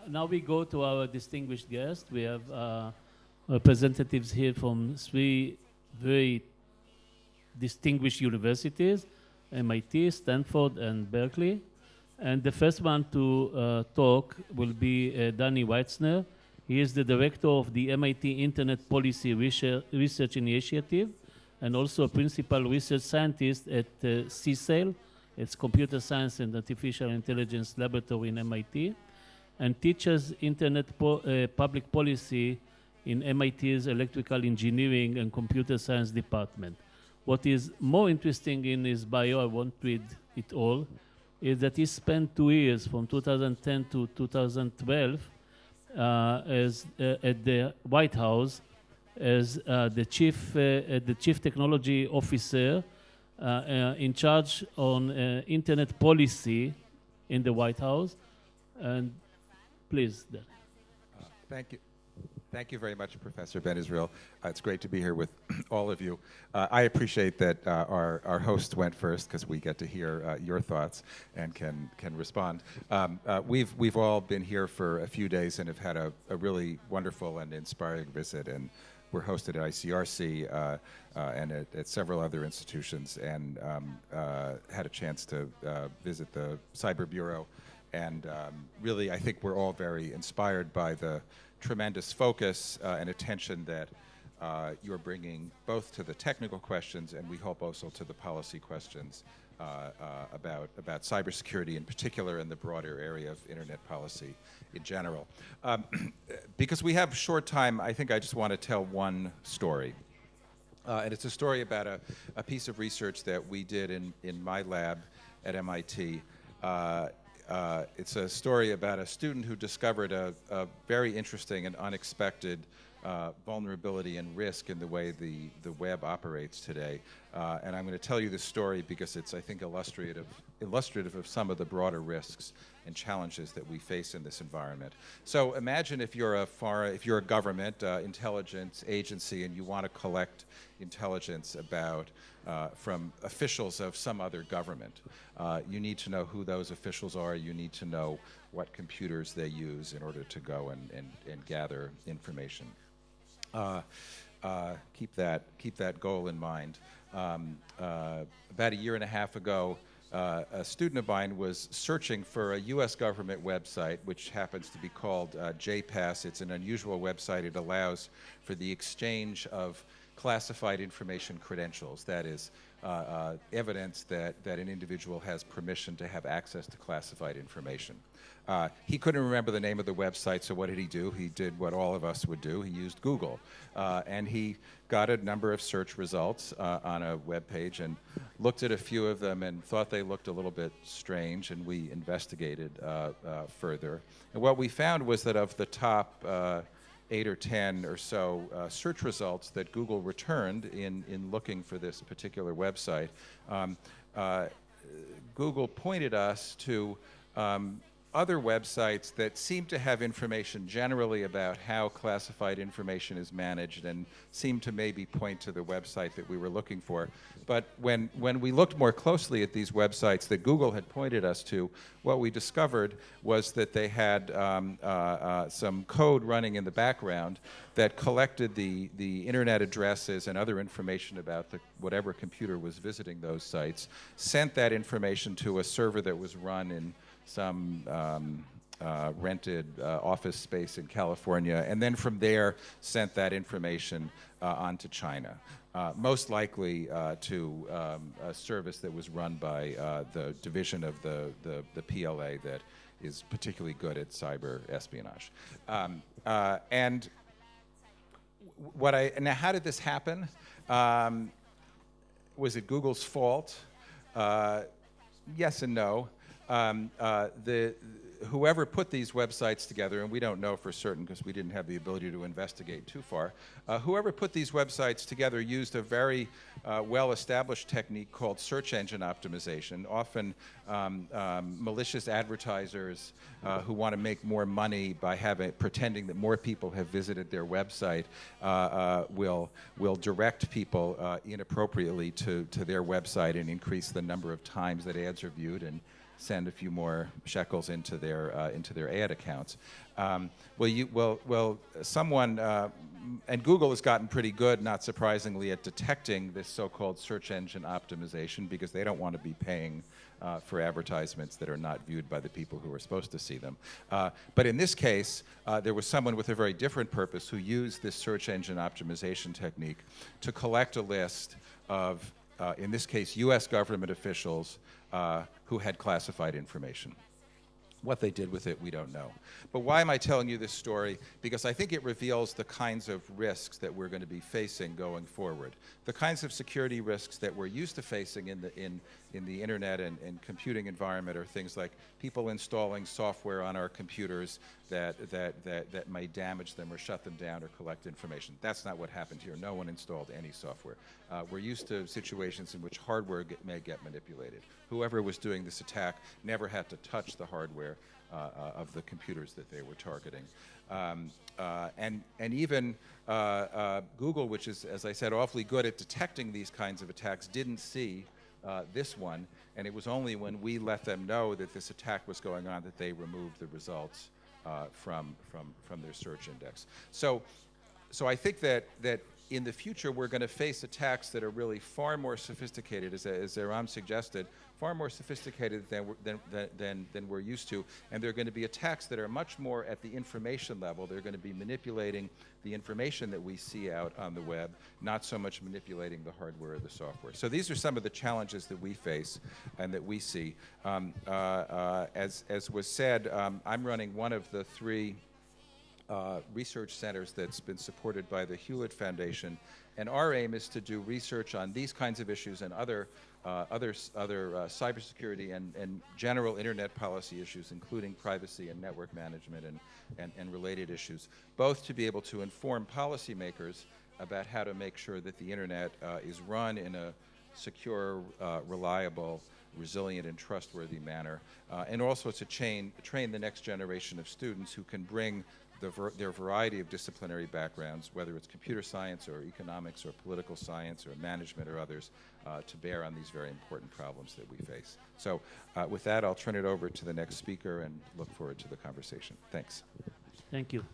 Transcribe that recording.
Now we go to our distinguished guest. We have representatives here from three very distinguished universities, MIT, Stanford, and Berkeley. And the first one to talk will be Danny Weitzner. He is the director of the MIT Internet Policy Research Initiative and also a principal research scientist at CSAIL. It's Computer Science and Artificial Intelligence Laboratory in MIT, and teaches Internet public policy in MIT's Electrical Engineering and Computer Science department. What is more interesting in his bio, I won't read it all, is that he spent 2 years, from 2010 to 2012, at the White House as the chief technology officer in charge on internet policy in the White House. And please, Dan. Thank you. Thank you very much, Professor Ben Israel. It's great to be here with all of you. I appreciate that our host went first because we get to hear your thoughts and can respond. We've all been here for a few days and have had a really wonderful and inspiring visit, and we're hosted at ICRC and at several other institutions, and had a chance to visit the Cyber Bureau. And really, I think we're all very inspired by the tremendous focus and attention that you're bringing both to the technical questions, and we hope also to the policy questions about cybersecurity in particular, and the broader area of internet policy in general. Because we have short time, I think I just want to tell one story. And it's a story about a piece of research that we did in my lab at MIT. It's a story about a student who discovered a very interesting and unexpected vulnerability and risk in the way the web operates today. And I'm going to tell you this story because it's, I think, illustrative of some of the broader risks and challenges that we face in this environment. So imagine if you're a government intelligence agency and you want to collect intelligence about from officials of some other government. You need to know who those officials are. You need to know what computers they use in order to go and gather information. Keep that goal in mind. About a year and a half ago, a student of mine was searching for a U.S. government website, which happens to be called JPass. It's an unusual website. It allows for the exchange of classified information credentials. That is evidence that an individual has permission to have access to classified information. He couldn't remember the name of the website, so what did he do? He did what all of us would do. He used Google. And he got a number of search results on a web page and looked at a few of them and thought they looked a little bit strange, and we investigated further. And what we found was that of the top 8 or 10 or so search results that Google returned in looking for this particular website, Google pointed us to other websites that seem to have information generally about how classified information is managed and seem to maybe point to the website that we were looking for. But when we looked more closely at these websites that Google had pointed us to, what we discovered was that they had some code running in the background that collected the internet addresses and other information about whatever computer was visiting those sites, sent that information to a server that was run in some rented office space in California, and then from there sent that information on to China, most likely to a service that was run by the division of the PLA that is particularly good at cyber espionage. And now how did this happen? Was it Google's fault? Yes and no. Whoever put these websites together, and we don't know for certain because we didn't have the ability to investigate too far, whoever put these websites together used a very well-established technique called search engine optimization. Often malicious advertisers who want to make more money by pretending that more people have visited their website will direct people inappropriately to their website and increase the number of times that ads are viewed and send a few more shekels into their ad accounts. Someone and Google has gotten pretty good, not surprisingly, at detecting this so-called search engine optimization because they don't want to be paying for advertisements that are not viewed by the people who are supposed to see them. But in this case, there was someone with a very different purpose who used this search engine optimization technique to collect a list of, in this case, US government officials who had classified information. What they did with it, we don't know. But why am I telling you this story? Because I think it reveals the kinds of risks that we're going to be facing going forward. The kinds of security risks that we're used to facing in the internet and computing environment are things like people installing software on our computers that may damage them or shut them down or collect information. That's not what happened here. No one installed any software. We're used to situations in which hardware may get manipulated. Whoever was doing this attack never had to touch the hardware of the computers that they were targeting. And even Google, which is, as I said, awfully good at detecting these kinds of attacks, didn't see this one, and it was only when we let them know that this attack was going on that they removed the results from their search index. So I think that in the future we're going to face attacks that are really far more sophisticated, as Zeram suggested, far more sophisticated than we're used to, and they're going to be attacks that are much more at the information level. They're going to be manipulating the information that we see out on the web, not so much manipulating the hardware or the software. So these are some of the challenges that we face and that we see. As was said, I'm running one of the three research centers that's been supported by the Hewlett Foundation, and our aim is to do research on these kinds of issues and other cybersecurity and general internet policy issues, including privacy and network management and related issues, both to be able to inform policymakers about how to make sure that the internet is run in a secure, reliable, resilient, and trustworthy manner, and also to train the next generation of students who can bring their variety of disciplinary backgrounds, whether it's computer science or economics or political science or management or others, to bear on these very important problems that we face. So with that, I'll turn it over to the next speaker and look forward to the conversation. Thanks. Thank you.